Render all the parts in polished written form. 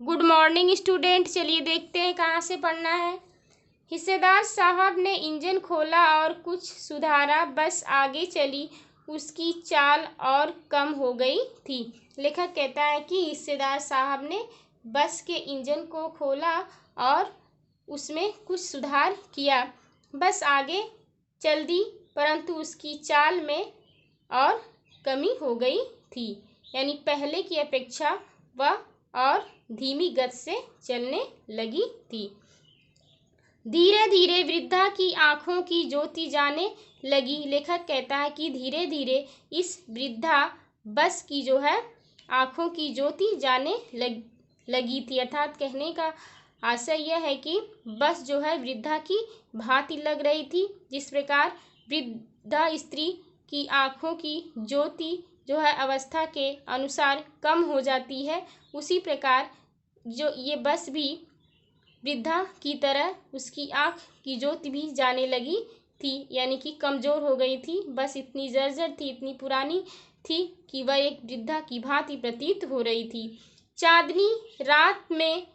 Good morning student. चलिए देखते हैं कहाँ से पढ़ना है। हिस्सेदार साहब ने इंजन खोला और कुछ सुधारा, बस आगे चली, उसकी चाल और कम हो गई थी। लेखक कहता है कि हिस्सेदार साहब ने बस के इंजन को खोला और उसमें कुछ सुधार किया, बस आगे चल दी, परंतु उसकी चाल में और कमी हो गई थी। यानी पहले की अपेक्षा वह और धीमी गति से चलने लगी थी। धीरे धीरे वृद्धा की आंखों की ज्योति जाने लगी। लेखक कहता है कि धीरे धीरे इस वृद्धा बस की जो है आंखों की ज्योति जाने लगी थी। अर्थात कहने का आशय यह है कि बस जो है वृद्धा की भांति लग रही थी। जिस प्रकार वृद्धा स्त्री की आंखों की ज्योति जो है अवस्था के अनुसार कम हो जाती है, उसी प्रकार जो ये बस भी वृद्धा की तरह उसकी आँख की ज्योति भी जाने लगी थी, यानी कि कमज़ोर हो गई थी। बस इतनी जर्जर थी, इतनी पुरानी थी कि वह एक वृद्धा की भांति प्रतीत हो रही थी। चांदनी रात में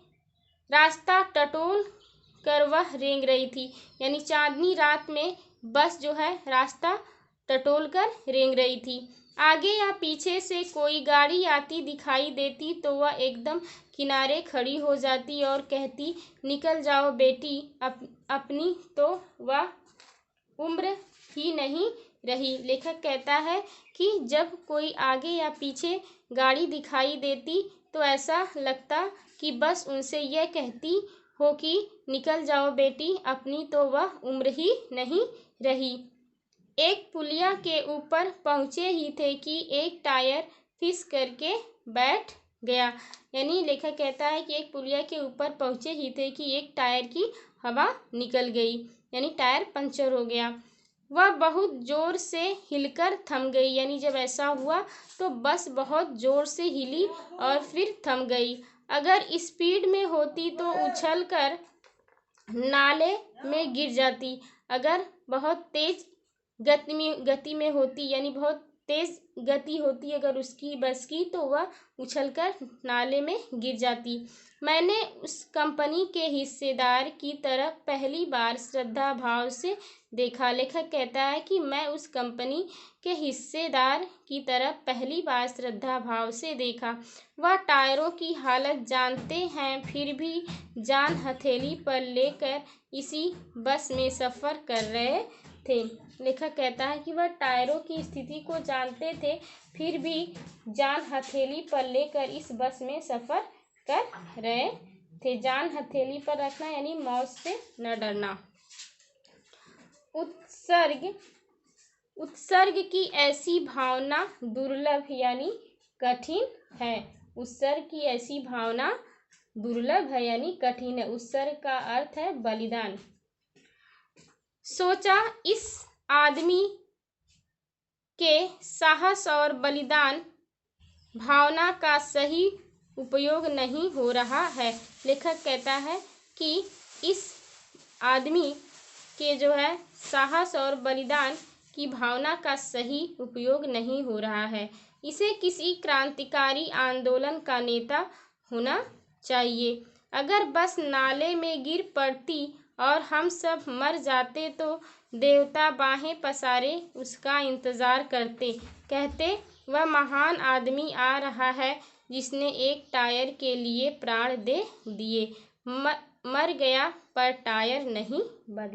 रास्ता टटोल कर वह रेंग रही थी। यानी चांदनी रात में बस जो है रास्ता टटोल कर रेंग रही थी। आगे या पीछे से कोई गाड़ी आती दिखाई देती तो वह एकदम किनारे खड़ी हो जाती और कहती, निकल जाओ बेटी, अपनी तो वह उम्र ही नहीं रही। लेखक कहता है कि जब कोई आगे या पीछे गाड़ी दिखाई देती तो ऐसा लगता कि बस उनसे यह कहती हो कि निकल जाओ बेटी, अपनी तो वह उम्र ही नहीं रही। एक पुलिया के ऊपर पहुँचे ही थे कि एक टायर फिस करके बैठ गया। यानी लेखक कहता है कि एक पुलिया के ऊपर पहुँचे ही थे कि एक टायर की हवा निकल गई, यानी टायर पंचर हो गया। वह बहुत ज़ोर से हिलकर थम गई। यानी जब ऐसा हुआ तो बस बहुत ज़ोर से हिली और फिर थम गई। अगर स्पीड में होती तो उछलकर नाले में गिर जाती। अगर बहुत तेज़ गति में होती, यानी बहुत तेज़ गति होती अगर उसकी बस की, तो वह उछलकर नाले में गिर जाती। मैंने उस कंपनी के हिस्सेदार की तरफ पहली बार श्रद्धा भाव से देखा। लेखक कहता है कि मैं उस कंपनी के हिस्सेदार की तरफ पहली बार श्रद्धा भाव से देखा। वह टायरों की हालत जानते हैं, फिर भी जान हथेली पर लेकर इसी बस में सफ़र कर रहे थे। लेखक कहता है कि वह टायरों की स्थिति को जानते थे, फिर भी जान हथेली पर लेकर इस बस में सफ़र कर रहे थे। जान हथेली पर रखना यानी मौत से न डरना। उत्सर्ग की ऐसी भावना दुर्लभ यानी कठिन है। उत्सर्ग की ऐसी भावना दुर्लभ है यानी कठिन है। उत्सर्ग का अर्थ है बलिदान। सोचा, इस आदमी के साहस और बलिदान भावना का सही उपयोग नहीं हो रहा है। लेखक कहता है कि इस आदमी के जो है साहस और बलिदान की भावना का सही उपयोग नहीं हो रहा है। इसे किसी क्रांतिकारी आंदोलन का नेता होना चाहिए। अगर बस नाले में गिर पड़ती और हम सब मर जाते तो देवता बाहें पसारे उसका इंतज़ार करते, कहते वह महान आदमी आ रहा है जिसने एक टायर के लिए प्राण दे दिए। मर गया पर टायर नहीं बदला।